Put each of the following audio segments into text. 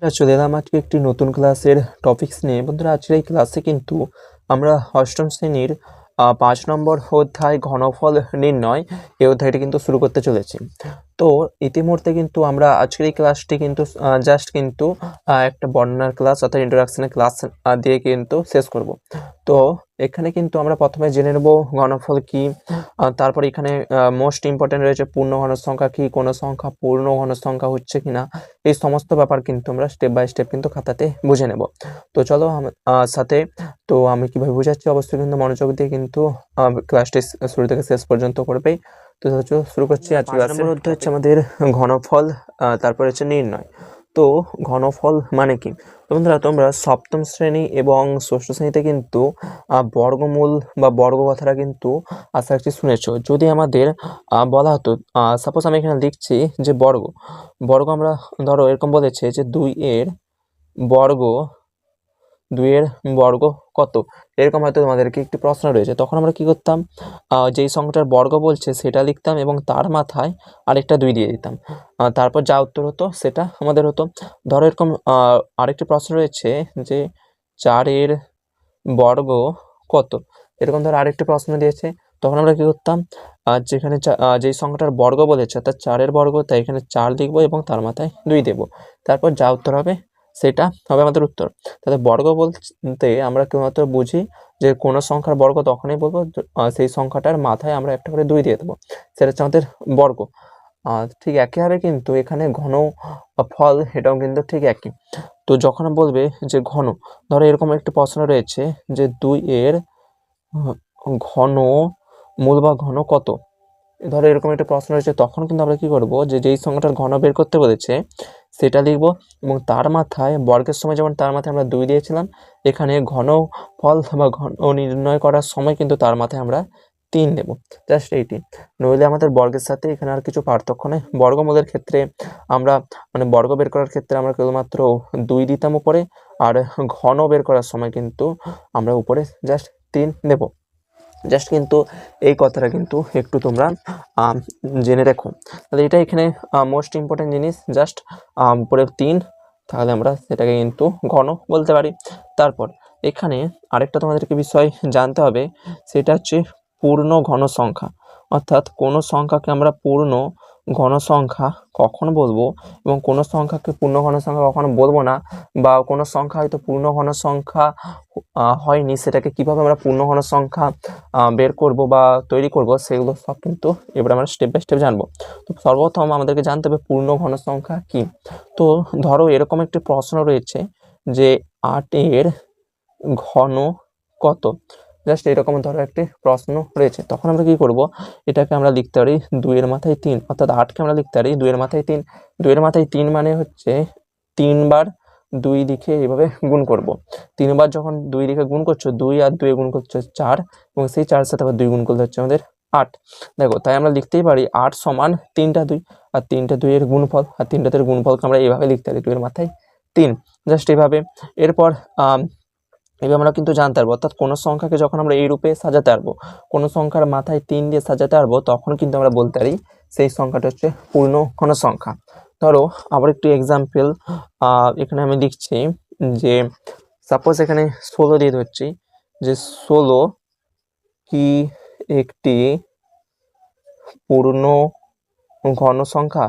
চলে এলাম আজকে একটি নতুন ক্লাসের টপিকস নিয়ে। বন্ধুরা, আজকের এই ক্লাসে কিন্তু আমরা অষ্টম শ্রেণীর 5 নম্বর অধ্যায় ঘনফল নির্ণয় এই অধ্যায়টি কিন্তু শুরু করতে চলেছি। তো ইতিমধ্যে কিন্তু আমরা আজকের এই ক্লাসটি কিন্তু জাস্ট কিন্তু একটা বর্ণনার ক্লাস অর্থাৎ ইন্ট্রোডাকশনের ক্লাস দিয়ে কিন্তু শেষ করব। তো এখানে কিন্তু আমরা প্রথমে জেনে নেব ঘনফল কি, তারপর এখানে মোস্ট ইম্পর্টেন্ট রয়েছে পূর্ণ ঘনসংখ্যা কি, কোন সংখ্যা পূর্ণ ঘনসংখ্যা হচ্ছে কিনা, এই সমস্ত ব্যাপার কিন্তু আমরা স্টেপ বাই স্টেপ কিন্তু খাতাতে বুঝে নেব। তো চলো সাথে তো আমি কিভাবে বোঝাচ্ছি অবশ্যই কিন্তু মনোযোগ দিয়ে কিন্তু ক্লাসটি শুরু থেকে শেষ পর্যন্ত করবেই। তো শুরু করছি। আজকে 5 নম্বর অধ্যায় হচ্ছে আমাদের ঘনফল, তারপর হচ্ছে নির্ণয়। তো ঘনফল মানে কি? বন্ধুরা, তোমরা সপ্তম শ্রেণী এবং ষষ্ঠ শ্রেণীতে কিন্তু বর্গমূল বা বর্গ কথাটা কিন্তু আশা রাখছি শুনেছ। যদি আমাদের বলা হতো, সাপোজ আমি এখানে লিখছি যে বর্গ আমরা ধরো এরকম বলেছে যে 2 এর বর্গ কত, এরকম হয়তো তোমাদেরকে একটি প্রশ্ন রয়েছে। তখন আমরা কি করতাম, যেই সংখ্যাটার বর্গ বলছে সেটা লিখতাম এবং তার মাথায় আরেকটা 2 দিয়ে দিতাম, তারপর যা উত্তর হতো সেটা আমাদের হতো। ধরো এরকম আরেকটি প্রশ্ন রয়েছে যে 4 এর বর্গ কত, এরকম ধরো আরেকটি প্রশ্ন দিয়েছে। তখন আমরা কি করতাম, যেখানে যেই সংখ্যাটার বর্গ বলেছে অর্থাৎ 4 এর বর্গ, তাই এখানে 4 লিখবো এবং তার মাথায় 2 দেবো, তারপর যা উত্তর হবে সেটা হবে আমাদের উত্তর। তাহলে বর্গ বলতে আমরা কেবলমাত্র বুঝি যে কোনো সংখ্যার বর্গ তখনই বলবো সেই সংখ্যাটার মাথায় আমরা একটা করে 2 দিয়ে দেবো, সেটা হচ্ছে আমাদের বর্গ। ঠিক একইভাবে কিন্তু এখানে ঘন ফল এটাও কিন্তু ঠিক একই। তো যখন বলবে যে ঘন, ধরো এরকম একটি প্রশ্ন রয়েছে যে 2 এর ঘন মূল বা ঘন কত, ধরো এরকম একটা প্রশ্ন রয়েছে। তখন কিন্তু আমরা কি করব, যে যেই সংখ্যাটার ঘন বের করতে বলেছে সেটা লিখবো এবং তার মাথায় বর্গের সময় যেমন তার মাথায় আমরা 2 দিয়েছিলাম, এখানে ঘন ফল বা ঘন নির্ণয় করার সময় কিন্তু তার মাথায় আমরা 3 দেব। জাস্ট এইটি, নইলে আমাদের বর্গের সাথে এখানে আর কিছু পার্থক্য নেই। বর্গমূলের ক্ষেত্রে আমরা মানে বর্গ বের করার ক্ষেত্রে আমরা কেবলমাত্র 2 দিতাম উপরে, আর ঘন বের করার সময় কিন্তু আমরা উপরে জাস্ট 3 দেব। জাস্ট কিন্তু এই কথাটা কিন্তু একটু তোমরা জেনে রেখো। তাহলে এটা এখানে মোস্ট ইম্পর্টেন্ট জিনিস, জাস্ট উপরে 3, তাহলে আমরা সেটাকে কিন্তু ঘন বলতে পারি। তারপর এখানে আরেকটা তোমাদেরকে বিষয় জানতে হবে, সেটা হচ্ছে পূর্ণ ঘন সংখ্যা। অর্থাৎ কোনো সংখ্যাকে আমরা পূর্ণ ঘন সংখ্যা কখন বলবো এবং কোনো সংখ্যাকে পূর্ণ ঘন সংখ্যা কখনো বলবো না, বা কোনো সংখ্যা হয়তো পূর্ণ ঘন সংখ্যা হয়নি, সেটাকে কিভাবে আমরা পূর্ণ ঘন সংখ্যা বের করব বা তৈরি করব, সেগুলো সব কিন্তু এবার আমরা স্টেপ বাই স্টেপ জানবো। তো সর্বপ্রথম আমাদেরকে জানতে হবে পূর্ণ ঘন সংখ্যা কি। তো ধরো এরকম একটি প্রশ্ন রয়েছে যে 8 এর ঘন কত, জাস্ট এরকম ধরো একটি প্রশ্ন রয়েছে। তখন আমরা কি করব, এটাকে আমরা লিখতে পারি 2 এর মাথায় 3, অর্থাৎ 8কে আমরা লিখতে পারি 2 এর মাথায় 3। 2 এর মাথায় 3 মানে হচ্ছে 3 বার 2 দিকে এইভাবে গুণ করব। 3 বার যখন 2 দিকে গুণ করছো, 2 আর 2 গুণ করছো 4, এবং সেই 4 সাথে আবার 2 গুণ করলে হচ্ছে আমাদের 8। দেখো, তাই আমরা লিখতেই পারি 8 সমান 3টা 2, আর 3টা 2 এর গুণফল, আর 3টা 2 এর গুণফলকে আমরা এইভাবে লিখতে পারি 2 এর মাথায় 3, জাস্ট এইভাবে। এরপর এবার আমরা কিন্তু জানতে পারবো, অর্থাৎ কোনো সংখ্যাকে যখন আমরা এই রূপে সাজাতে পারবো, কোনো সংখ্যার মাথায় 3 দিয়ে সাজাতে পারবো, তখন কিন্তু আমরা বলতে পারি সেই সংখ্যাটা হচ্ছে পূর্ণ ঘন সংখ্যা। ধরো আবার একটু এক্সাম্পল, এখানে আমি লিখছি যে সাপোজ এখানে 16 দিয়ে ধরছি যে 16 কি একটি পূর্ণ ঘন সংখ্যা।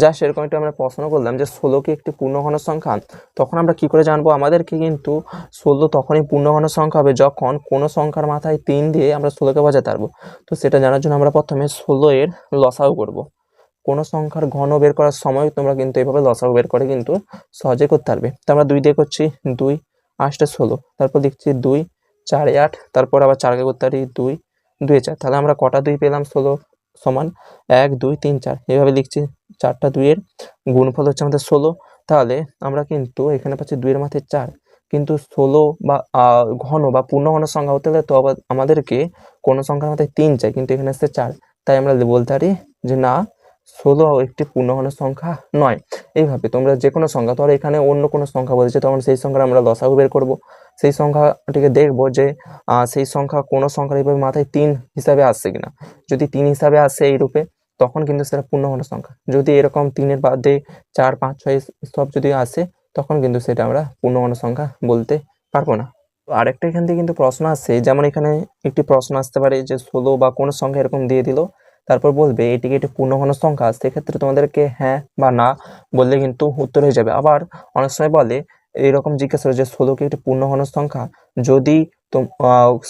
যা সেরকম একটা আমরা প্রশ্ন করলাম যে 16 কি একটি পূর্ণ ঘন সংখ্যা। তখন আমরা কি করে জানবো, আমাদেরকে কিন্তু 16 তখনই পূর্ণ ঘন সংখ্যা হবে যখন কোনো সংখ্যার মাথায় 3 দিয়ে আমরা 16কে বোঝাতে পারবো। তো সেটা জানার জন্য আমরা প্রথমে 16 এর লসাগু করব। কোনো সংখ্যার ঘন বের করার সময় তোমরা কিন্তু এইভাবে লসাগু বের করে কিন্তু সহজে করতে পারবে। তো আমরা 2 দিয়ে করছি, 2 8 16, তারপর লিখছি 2 4 8, তারপর আবার 4কে করতে পারি 2 2 4, তাহলে আমরা কটা 2 পেলাম, 16 সমান 1 2 3 4, এইভাবে লিখছি। 4টা 2 এর গুণফল হচ্ছে আমাদের 16। তাহলে আমরা কিন্তু এখানে পাচ্ছি 2 এর মাথায় 4, কিন্তু 16 বা ঘন বা পূর্ণ ঘন সংখ্যা হতে হলে তো আবার আমাদেরকে কোনো সংখ্যার মাথায় 3 চাই, কিন্তু এখানে আসছে 4, তাই আমরা বলতে পারি যে না, 16 একটি পূর্ণঘন সংখ্যা নয়। এইভাবে তোমরা যে কোনো সংখ্যা, ধরো এখানে অন্য কোনো সংখ্যা বলেছে, তখন সেই সংখ্যার আমরা লসাগু বের করব। সেই সংখ্যাটিকে দেখবো যে সেই সংখ্যা কোনো সংখ্যার এইভাবে মাথায় 3 হিসাবে আসছে কিনা। যদি 3 হিসাবে আসে এই রূপে, তখন কিন্তু সেটা পূর্ণঘন সংখ্যা। যদি এরকম 3-এর বাদে 4, 5, 6 সব যদি আসে তখন কিন্তু সেটা আমরা পূর্ণঘন সংখ্যা বলতে পারবো না। তো আরেকটা এখান থেকে কিন্তু প্রশ্ন আসছে, যেমন এখানে একটি প্রশ্ন আসতে পারে যে 16 বা কোনো সংখ্যা এরকম দিয়ে দিল, তারপর বলবে এটিকে একটি পূর্ণঘন সংখ্যা, সেক্ষেত্রে তোমাদেরকে হ্যাঁ বা না বললে কিন্তু উত্তর হয়ে যাবে। আবার অনেক সময় বলে এরকম জিজ্ঞাসা করে যে 16 কি একটি পূর্ণঘন সংখ্যা, যদি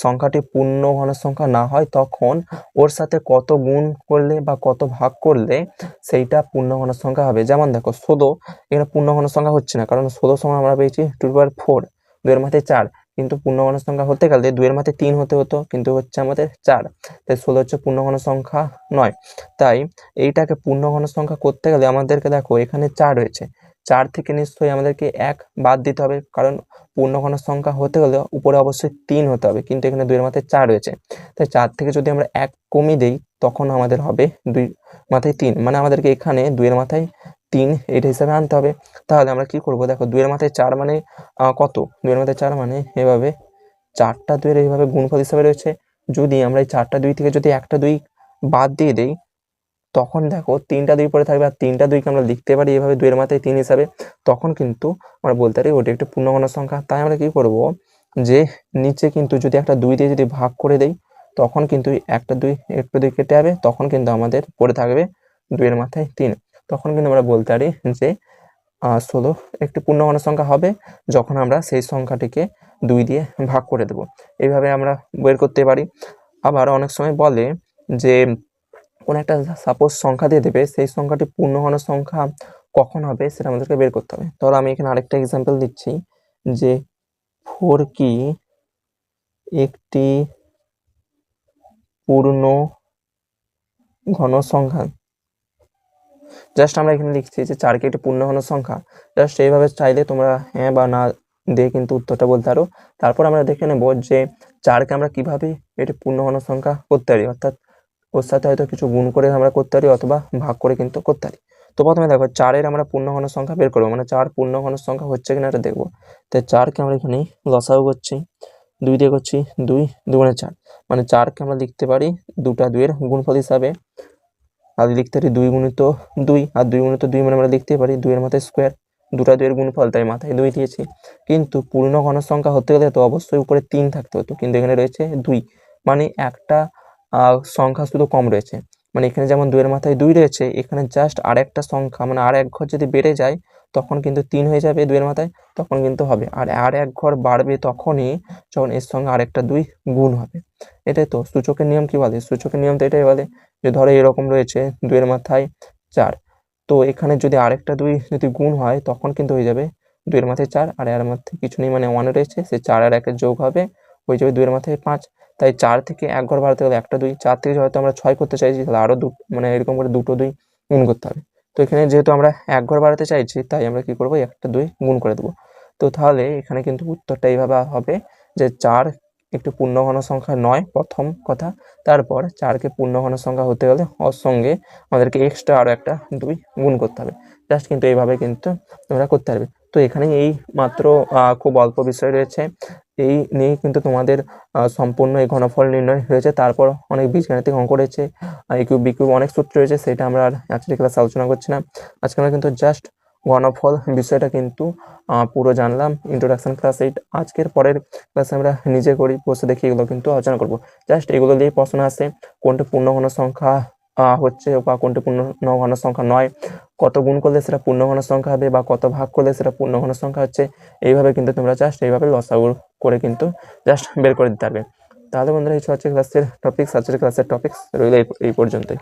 সংখ্যাটি পূর্ণঘন সংখ্যা না হয় তখন ওর সাথে কত গুণ করলে বা কত ভাগ করলে সেইটা পূর্ণঘন সংখ্যা হবে। যেমন দেখো 16 এখানে পূর্ণঘন সংখ্যা হচ্ছে না, কারণ 16 সময় আমরা পেয়েছি 2/4, 2-এর মাথায় 4, কিন্তু পূর্ণঘন সংখ্যা হতে গেলে 2-এর মাথায় 3 হতে হতো, কিন্তু হচ্ছে আমাদের 4, তাই 16 হচ্ছে পূর্ণঘন সংখ্যা নয়। তাই এইটাকে পূর্ণঘন সংখ্যা করতে গেলে আমাদেরকে দেখো এখানে 4 রয়েছে, 4 থেকে নিশ্চয়ই আমাদেরকে 1 বাদ দিতে হবে, কারণ পূর্ণঘন সংখ্যা হতে হলে উপরে অবশ্যই 3 হতে হবে, কিন্তু এখানে 2-এর মাথায় 4 রয়েছে, তাই 4 থেকে যদি আমরা 1 কমিয়ে দেই তখন আমাদের হবে 2 মাথায় 3, মানে আমাদেরকে এখানে 2-এর মাথায় 3 এইটা হিসাবে আনতে হবে। তাহলে আমরা কি করব, দেখো 2-এর মাথায় 4 মানে কত, 2-এর মাথায় 4 মানে এভাবে 4টা 2-এর এইভাবে গুণফল হিসাবে রয়েছে। যদি আমরা এই 4টা 2 থেকে যদি একটা 2 বাদ দিয়ে দেই তখন দেখো 3টা 2 পড়ে থাকবে, আর 3টা 2কে আমরা লিখতে পারি এভাবে 2-এর মাথায় 3 হিসাবে, তখন কিন্তু আমরা বলতে পারি ওটা একটি পূর্ণঘন সংখ্যা। তাই আমরা কি করব, যে নিচে কিন্তু যদি একটা 2 দিয়ে যদি ভাগ করে দেই তখন কিন্তু একটা 2 একটা 2 কেটে যাবে, তখন কিন্তু আমাদের পড়ে থাকবে 2-এর মাথায় 3। তখন কিন্তু আমরা বলতে পারি যে 16 একটি পূর্ণঘন সংখ্যা হবে যখন আমরা সেই সংখ্যাটিকে 2 দিয়ে ভাগ করে দেব। এইভাবে আমরা বের করতে পারি। আবার অনেক সময় বলে যে কোনো একটা সাপোজ সংখ্যা দিয়ে দেবে, সেই সংখ্যাটি পূর্ণঘন সংখ্যা কখন হবে সেটা আমাদেরকে বের করতে হবে। তাহলে আমি এখানে আরেকটা এক্সাম্পল দিচ্ছি যে 4 কি একটি পূর্ণ ঘন সংখ্যা। জাস্ট আমরা এখানে লিখছি যে 4 কি একটি পূর্ণঘন সংখ্যা। জাস্ট এইভাবে চাইলে তোমরা হ্যাঁ বা না দিয়ে কিন্তু উত্তরটা বলতে পারো। তারপর আমরা দেখে নেব যে 4কে আমরা কিভাবে এটি পূর্ণঘন সংখ্যা করতে পারি, অর্থাৎ ওর সাথে হয়তো কিছু গুণ করে আমরা করতে পারি অথবা ভাগ করে কিন্তু করতে পারি। তো প্রথমে দেখো 4-এর আমরা পূর্ণঘন সংখ্যা বের করবো, মানে 4 পূর্ণঘন সংখ্যা হচ্ছে কিনা এটা দেখবো। তাই 4কে আমরা এখানে লসাগু করছি, 2 দিয়ে করছি 2 2 4, মানে 4কে আমরা লিখতে পারি 2টা 2-এর গুণফল হিসাবে, আর লিখতে পারি 2 গুণিত 2, আর 2 গুণিত 2 মানে আমরা লিখতে পারি 2-এর মাথায় স্কোয়ার, 2টা 2-এর গুণফল তাই মাথায় 2 দিয়েছি। কিন্তু পূর্ণ ঘন সংখ্যা হতে গেলে তো অবশ্যই উপরে 3 থাকতে হতো, কিন্তু এখানে রয়েছে 2, মানে একটা সংখ্যা শুধু কম রয়েছে। মানে এখানে যেমন 2-এর মাথায় 2 রয়েছে, এখানে জাস্ট আরেকটা সংখ্যা মানে আর এক ঘর যদি বেড়ে যায় তখন কিন্তু 3 হয়ে যাবে 2-এর মাথায়, তখন কিন্তু হবে। আর এক ঘর বাড়বে তখনই যখন এর সঙ্গে আরেকটা 2 গুণ হবে। এটাই তো সূচকের নিয়ম। কি বলে সূচকের নিয়ম? তো এটাই বলে যে ধরো এরকম রয়েছে 2-এর মাথায় 4, তো এখানে যদি আরেকটা 2 যদি গুণ হয় তখন কিন্তু হয়ে যাবে 2-এর মাথায় 4, আর এর মধ্যে কিছু নেই মানে 1 রয়েছে, সে 4 আর 1 যোগ হবে হয়ে যাবে 2-এর মাথায় 5। তাই 4 থেকে এক ঘর বাড়াতে গেলে একটা 2, 4 থেকে হয়তো আমরা 6 করতে চাইছি তাহলে আরো মানে এরকম করে দুটো 2 গুণ করতে হবে। তো এখানে যেহেতু আমরা এক ঘর বাড়াতে চাইছি তাই আমরা কি করবো, একটা 2 গুণ করে দেবো। তো তাহলে এখানে কিন্তু উত্তরটা এইভাবে হবে যে 4 একটি পূর্ণঘন সংখ্যা নয়, প্রথম কথা। তারপর 4কে পূর্ণঘন সংখ্যা হতে গেলে ওর সঙ্গে আমাদেরকে এক্সট্রা আরো একটা 2 গুণ করতে হবে। জাস্ট কিন্তু এইভাবে কিন্তু তোমরা করতে পারবে। তো এখানে এই মাত্র খুব অল্প বিষয় রয়েছে, এই নিয়ে কিন্তু তোমাদের সম্পূর্ণ এই ঘনফল নির্ণয় হয়েছে। তারপর অনেক বীজগাণিতিক অঙ্ক রয়েছে, কিউব বিকিউব অনেক সূত্র রয়েছে, সেটা আমরা আর আজকের ক্লাসে আলোচনা করছি না। আজকে আমরা কিন্তু জাস্ট ঘনফল বিষয়টা কিন্তু পুরো জানলাম। ইন্ট্রোডাকশন ক্লাস 8 আজকের পরের ক্লাসে আমরা নিজে করি বসে দেখি, এগুলো কিন্তু আলোচনা করব। জাস্ট এগুলো দিয়ে প্রশ্ন আসে কোনটা পূর্ণঘন সংখ্যা হচ্ছে বা কোনটা পূর্ণঘন সংখ্যা নয়, কত গুণ করলে সেটা পূর্ণঘন সংখ্যা হবে বা কত ভাগ করলে সেটা পূর্ণঘন সংখ্যা হচ্ছে। এইভাবে কিন্তু তোমরা জাস্ট এইভাবে লসাগু করে কিন্তু জাস্ট বের করে দিতে পারবে। তাহলে বন্ধুরা এই হচ্ছে ক্লাসের টপিক্স, আজকের ক্লাসের টপিক্স রইল এই পর্যন্তই।